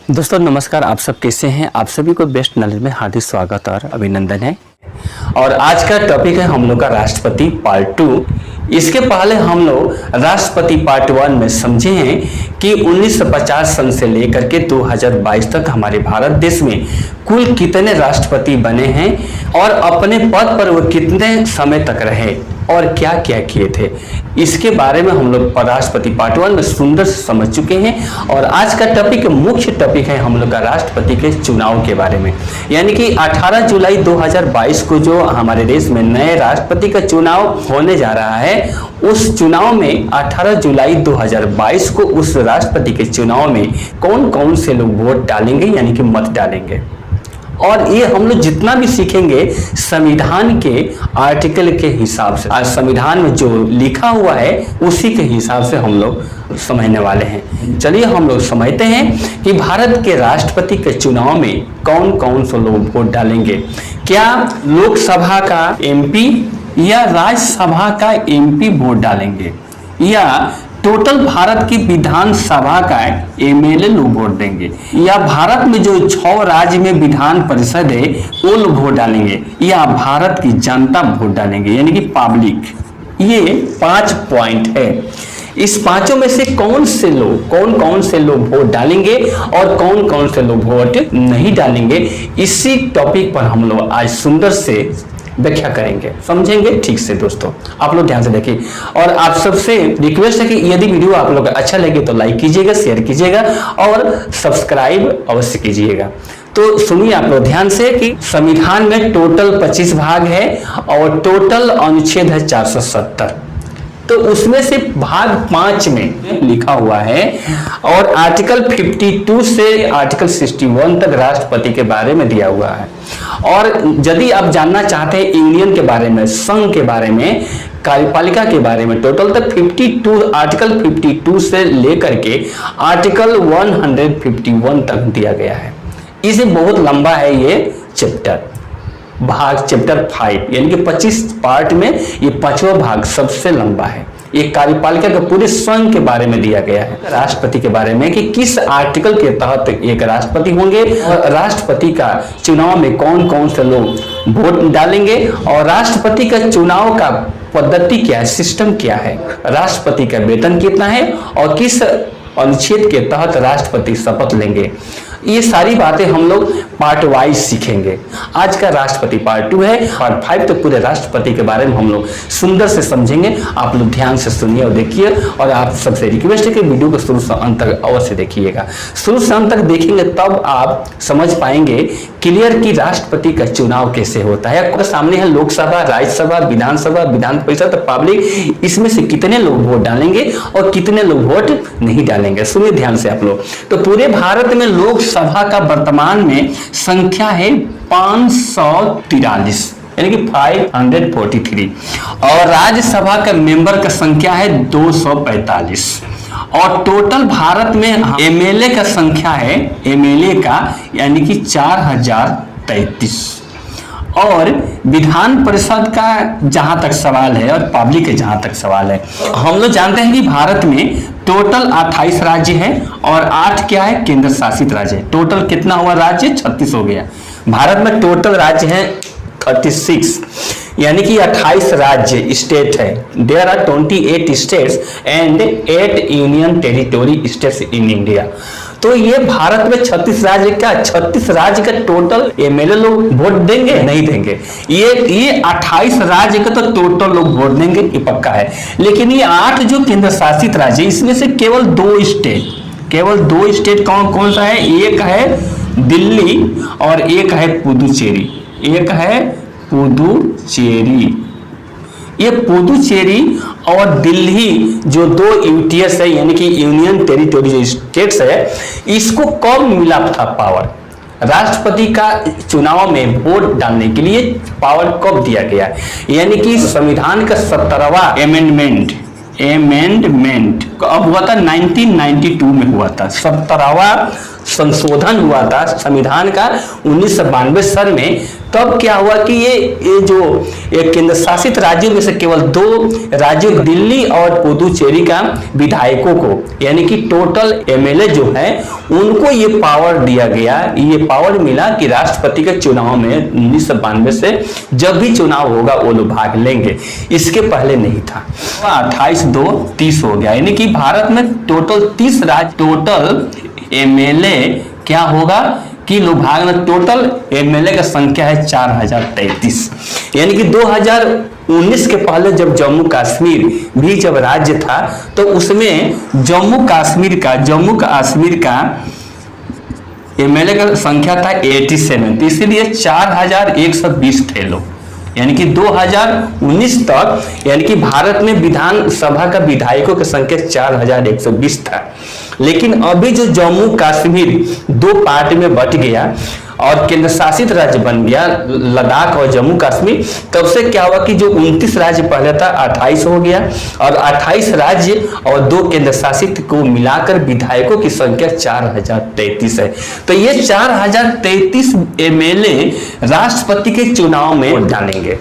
दोस्तों नमस्कार, आप सब कैसे हैं। आप सभी को बेस्ट नॉलेज में हार्दिक स्वागत और अभिनंदन है। और आज का टॉपिक है हम लोग का राष्ट्रपति पार्ट 2। इसके पहले हम लोग राष्ट्रपति पार्ट 1 में समझे हैं कि 1950 सन से लेकर के 2022 तक हमारे भारत देश में कुल कितने राष्ट्रपति बने हैं और अपने पद पर वो कितने समय तक रहे और क्या क्या किए थे, इसके बारे में हम लोग राष्ट्रपति पार्ट 1 में सुंदर से समझ चुके हैं। और आज का टॉपिक, मुख्य टॉपिक है हम लोग का राष्ट्रपति के चुनाव के बारे में। यानी कि 18 जुलाई 2022 को जो हमारे देश में नए राष्ट्रपति का चुनाव होने जा रहा है, उस चुनाव में 18 जुलाई 2022 को उस राष्ट्रपति के चुनाव में कौन कौन से लोग वोट डालेंगे, यानी कि मत डालेंगे। और ये हम लोग जितना भी सीखेंगे संविधान के आर्टिकल के हिसाब से, आज संविधान में जो लिखा हुआ है उसी के हिसाब से हम लोग समझने वाले हैं। चलिए हम लोग समझते हैं कि भारत के राष्ट्रपति के चुनाव में कौन कौन से लोग वोट डालेंगे। क्या लोकसभा का एमपी या राज्यसभा का एमपी वोट डालेंगे, या टोटल भारत की विधानसभा का एमएलए लोग वोट देंगे, या भारत में जो 6 राज्य में विधान परिषद है वो लोग वोट डालेंगे, या भारत की जनता वोट डालेंगे, यानी कि पब्लिक। ये 5 पॉइंट है। इस पांचों में से कौन कौन से लोग वोट डालेंगे और कौन कौन से लोग वोट नहीं डालेंगे, इसी टॉपिक पर हम लोग आज सुंदर से व्याख्या करेंगे, समझेंगे ठीक से। दोस्तों आप लोग ध्यान से देखिए और आप सबसे रिक्वेस्ट है कि यदि वीडियो आप लोग अच्छा लगे तो लाइक कीजिएगा, शेयर कीजिएगा और सब्सक्राइब अवश्य कीजिएगा। तो सुनिए आप लोग ध्यान से कि संविधान में टोटल 25 भाग है और टोटल अनुच्छेद है 470। तो उसमें से भाग 5 में लिखा हुआ है और आर्टिकल 52 से आर्टिकल 61 तक राष्ट्रपति के बारे में दिया हुआ है। और यदि आप जानना चाहते हैं यूनियन के बारे में, संघ के बारे में, कार्यपालिका के बारे में, टोटल तक 52 आर्टिकल 52 से लेकर के आर्टिकल 151 तक दिया गया है। इसे बहुत लंबा है ये चैप्टर, भाग चैप्टर 5, यानी कि 25 पार्ट में ये 5वां भाग सबसे लंबा है। ये कार्यपालिका के पूरे संघ के बारे में दिया गया है। राष्ट्रपति के बारे में कि किस आर्टिकल के तहत एक राष्ट्रपति होंगे और राष्ट्रपति का चुनाव में कौन कौन से लोग वोट डालेंगे और राष्ट्रपति का चुनाव का पद्धति क्या है, सिस्टम क्या है, राष्ट्रपति का वेतन कितना है और किस अनुच्छेद के तहत राष्ट्रपति शपथ लेंगे। ये सारी बातें हम लोग पार्ट वाइज सीखेंगे। आज का राष्ट्रपति पार्ट 2 है, पार्ट 5 तो पूरे राष्ट्रपति के बारे में हम लोग सुंदर से समझेंगे। आप लोग ध्यान से सुनिए और देखिए और आप सबसे रिक्वेस्ट है कि वीडियो को शुरू से अंत तक अवश्य देखिएगा। शुरू से अंत तक देखेंगे तब आप समझ पाएंगे क्लियर कि राष्ट्रपति का चुनाव कैसे होता है। आपके सामने है लोकसभा, राज्यसभा, विधानसभा, विधान परिषद, पब्लिक, इसमें से कितने लोग वोट डालेंगे और कितने लोग वोट नहीं डालेंगे। सुनिए ध्यान से आप लोग। तो पूरे भारत में लोकसभा का वर्तमान में संख्या है 543, यानी कि 543, और राज्यसभा का मेंबर का संख्या है 245, और टोटल भारत में एमएलए का संख्या है, एमएलए का यानी कि 4033, और विधान परिषद का जहां तक सवाल है और पब्लिक के जहां तक सवाल है, हम लोग जानते हैं कि भारत में टोटल 28 राज्य है और 8 क्या है, केंद्र शासित राज्य है। टोटल कितना हुआ राज्य, 36 हो गया। भारत में टोटल राज्य है 36, यानी कि 28 राज्य स्टेट है। There are 28 states and 8 union territory states in India. तो ये भारत में 36 राज्य का 36 राज्य का टोटल एमएलए लोग वोट देंगे, नहीं देंगे। ये 28 राज्य का तो टोटल लोग वोट देंगे, ये पक्का है। लेकिन ये 8 जो केंद्र शासित राज्य, इसमें से केवल 2 स्टेट कौन कौन सा है, एक है दिल्ली और एक है पुदुचेरी। ये पुदुचेरी और दिल्ली जो 2 यूटीएस है, यानी कि यूनियन टेरिटोरी जो स्टेट्स है, इसको कब मिला था पावर, राष्ट्रपति का चुनाव में वोट डालने के लिए पावर कब दिया गया, यानी कि संविधान का 17वां अमेंडमेंट अमेंडमेंट अब हुआ था 1992 में हुआ था, 17वां संशोधन हुआ था संविधान का 1992 सन में। तब क्या हुआ कि ये जो केंद्र शासित राज्यों में से केवल 2 राज्यों दिल्ली और पुदुचेरी का विधायकों को यानी कि टोटल एमएलए जो है उनको ये पावर दिया गया, ये पावर मिला कि राष्ट्रपति के चुनाव में 1992 से जब भी चुनाव होगा वो लोग भाग लेंगे, इसके पहले नहीं था। 28-2-30 हो गया, यानी कि भारत में टोटल 30 राज्य टोटल एमएलए क्या होगा कि लोग भाग में टोटल एमएलए का संख्या है 4033। यानी कि 2019 के पहले जब जम्मू कश्मीर भी जब राज्य था तो उसमें जम्मू कश्मीर का एमएलए का संख्या था 87, इसीलिए 4120 थे लोग। यानी कि 2019 तक यानी कि भारत में विधानसभा का विधायकों की संख्या 4120 था। लेकिन अभी जो जम्मू कश्मीर 2 पार्ट में बट गया और केंद्र शासित राज्य बन गया लद्दाख और जम्मू कश्मीर, तब से क्या हुआ कि जो 29 राज्य पहले था 28 हो गया और 28 राज्य और 2 केंद्र शासित को मिलाकर विधायकों की संख्या 4033 है। तो ये 4033 एमएलए राष्ट्रपति के चुनाव में वोट डालेंगे।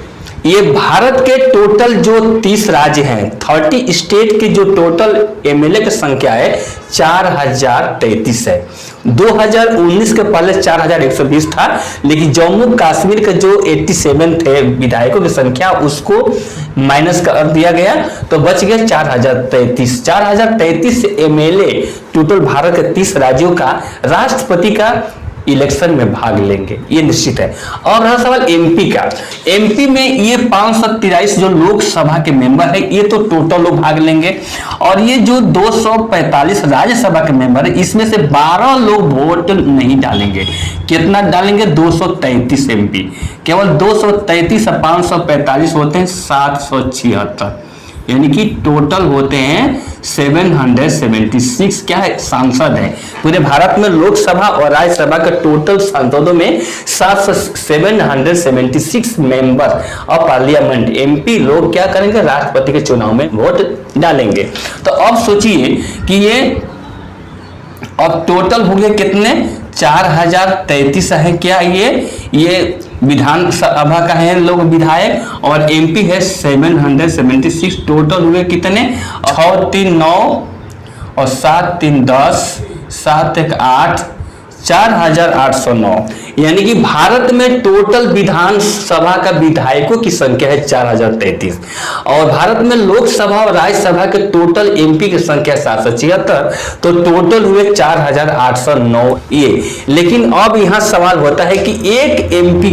ये भारत के टोटल जो 30 राज्य हैं 30 स्टेट के जो टोटल एमएलए की संख्या है 4033 है। 2019 के पहले 4120 था, लेकिन जम्मू कश्मीर का जो 87 थे विधायकों की संख्या उसको माइनस कर दिया गया तो बच गया 4033। 4033 एमएलए टोटल भारत के 30 राज्यों का राष्ट्रपति का इलेक्शन में भाग लेंगे, ये निश्चित है। और रहा सवाल एमपी का, एमपी में ये 543 जो लोकसभा के मेंबर है ये तो टोटल लोग भाग लेंगे और ये जो 245 राज्यसभा के मेंबर है इसमें से 12 लोग वोट नहीं डालेंगे। कितना डालेंगे? 233 एमपी, केवल 233 और 545 होते हैं 776, यानी कि टोटल होते हैं 776 क्या है सांसद है। पूरे भारत में लोकसभा और राज्यसभा का टोटल सांसदों में 776 मेंबर ऑफ पार्लियामेंट एमपी लोग क्या करेंगे? राष्ट्रपति के चुनाव में वोट डालेंगे। तो अब सोचिए कि ये अब टोटल हो गए कितने? 4033 है क्या ये विधानसभा का है लोग विधायक और एमपी है 776। टोटल हुए कितने? 6 3 9 और 7 3 10 7 1 8 4809। यानी कि भारत में टोटल विधानसभा का विधायकों की संख्या है 4033 और भारत में लोकसभा और राज्यसभा के टोटल एमपी की संख्या 776, तो टोटल हुए 4809 ये। लेकिन अब यहां सवाल होता है कि एक एमपी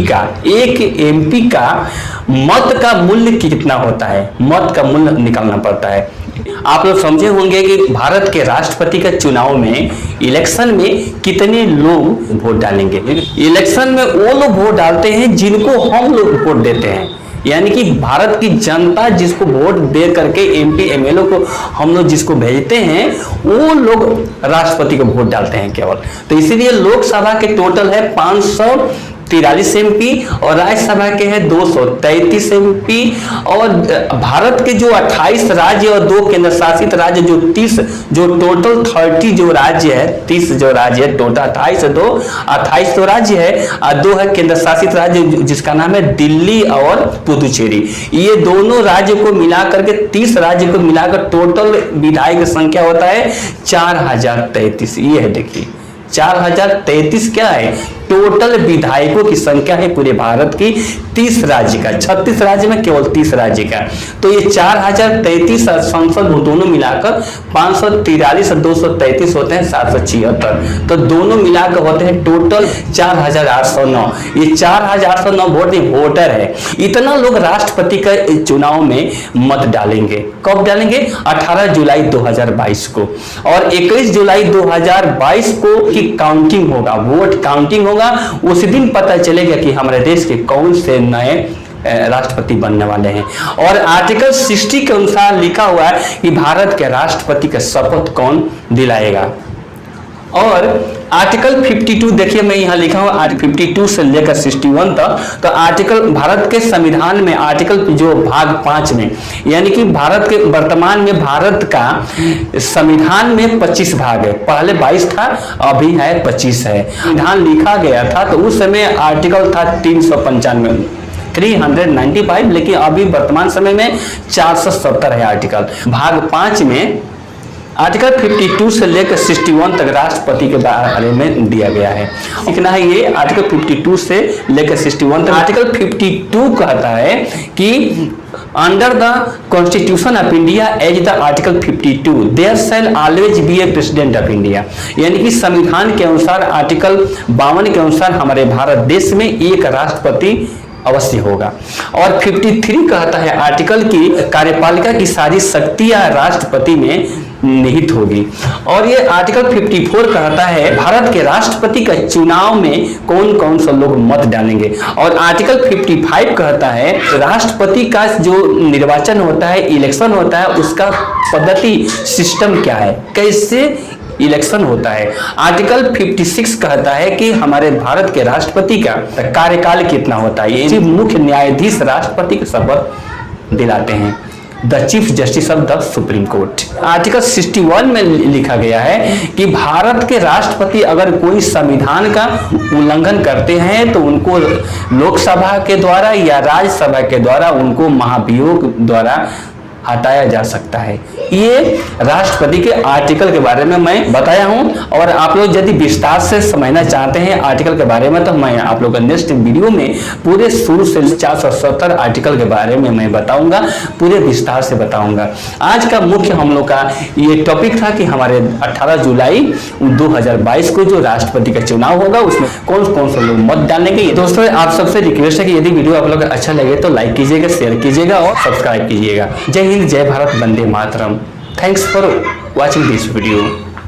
का मत का मूल्य कितना होता है? मत का मूल्य निकालना पड़ता है। आप लोग समझे होंगे कि भारत के राष्ट्रपति के चुनाव में इलेक्शन में कितने लोग वोट डालेंगे। इलेक्शन में वो लोग वोट डालते हैं जिनको हम लोग वोट देते हैं, यानी कि भारत की जनता जिसको वोट दे करके एमपी एमएलए को हम लोग जिसको भेजते हैं वो लोग राष्ट्रपति को वोट डालते हैं केवल। तो इसीलिए लोकसभा के टोटल है 543 एमपी और राज्यसभा के हैं 233 एमपी और भारत के जो 28 राज्य और 2 केंद्र शासित राज्य जो 30 जो टोटल 30 जो राज्य है 30 जो राज्य है टोटल 28 तो राज्य है और 2 है केंद्र शासित राज्य जिसका नाम है दिल्ली और पुदुचेरी। ये दोनों राज्य को मिलाकर के 30 राज्य को मिलाकर टोटल विधायक की संख्या होता है 4033। ये है देखिए 4033 क्या है? टोटल विधायकों की संख्या है पूरे भारत की 30 राज्य का, 36 राज्य में केवल 30 राज्य का। तो ये 4033 संसद दोनों मिलाकर 543 और 233 होते हैं 776, तो दोनों मिलाकर होते हैं टोटल 4809। ये 4809 वोटर है। इतना लोग राष्ट्रपति का चुनाव में मत डालेंगे। कब डालेंगे? 18 जुलाई 2022 को और 21 जुलाई 2022 को की काउंटिंग होगा, वोट काउंटिंग होगा। उस दिन पता चलेगा कि हमारे देश के कौन से नए राष्ट्रपति बनने वाले हैं। और आर्टिकल 60 के अनुसार लिखा हुआ है कि भारत के राष्ट्रपति का शपथ कौन दिलाएगा। और आर्टिकल 52 देखिए, मैं यहाँ लिखा हूँ 52 से लेकर 61 तक। तो आर्टिकल भारत के संविधान में आर्टिकल जो भाग 5 में, यानी कि भारत के वर्तमान में भारत का संविधान में 25 भाग है। पहले 22 था, अभी है 25 है। संविधान लिखा गया था तो उस समय आर्टिकल था 395, लेकिन अभी वर्तमान समय में 470 है आर्टिकल। भाग 5 में आर्टिकल 52 से लेकर 61 तक राष्ट्रपति के बारे में दिया गया है। लिखना है ये आर्टिकल 52 से लेकर 61 तक। आर्टिकल 52 कहता है कि under the constitution of India as the article 52 there shall always be a president of India, यानी कि संविधान के अनुसार आर्टिकल 52 के अनुसार हमारे भारत देश में एक राष्ट्रपति अवश्य होगा। और 53 कहता है आर्टिकल की कार्यपालिका की सारी शक्तियां राष्ट्रपति में निहित होगी। और ये आर्टिकल 54 कहता है भारत के राष्ट्रपति का चुनाव में कौन कौन सा लोग मत डालेंगे। और आर्टिकल 55 कहता है राष्ट्रपति का जो निर्वाचन होता है, इलेक्शन होता है, उसका पद्धति सिस्टम क्या है, कैसे इलेक्शन होता है। आर्टिकल 56 कहता है कि हमारे भारत के राष्ट्रपति का कार्यकाल कितना होता है। ये मुख्य न्यायाधीश राष्ट्रपति को शपथ दिलाते हैं, the chief justice of the supreme court. Article 61 में लिखा गया है कि भारत के राष्ट्रपति अगर कोई संविधान का उल्लंघन करते हैं तो उनको लोकसभा के द्वारा या राज्यसभा के द्वारा उनको महाभियोग द्वारा हटाया जा सकता है। ये राष्ट्रपति के आर्टिकल के बारे में मैं बताया हूं। और आप लोग यदि विस्तार से समझना चाहते हैं आर्टिकल के बारे में तो मैं आप लोग नेक्स्ट वीडियो में पूरे शुरू से 470 आर्टिकल के बारे में मैं बताऊंगा, पूरे विस्तार से बताऊंगा। आज का मुख्य हम लोग का ये टॉपिक था कि हमारे 18 जुलाई 2022 को जो राष्ट्रपति का चुनाव होगा उसमें कौन कौन से लोग मत डालेंगे। दोस्तों, आप सबसे रिक्वेस्ट है कि यदि वीडियो आप लोग अच्छा लगे तो लाइक कीजिएगा, शेयर कीजिएगा और सब्सक्राइब कीजिएगा। जय हिंद, जय Bharat, Vande Mataram. Thanks for watching this video.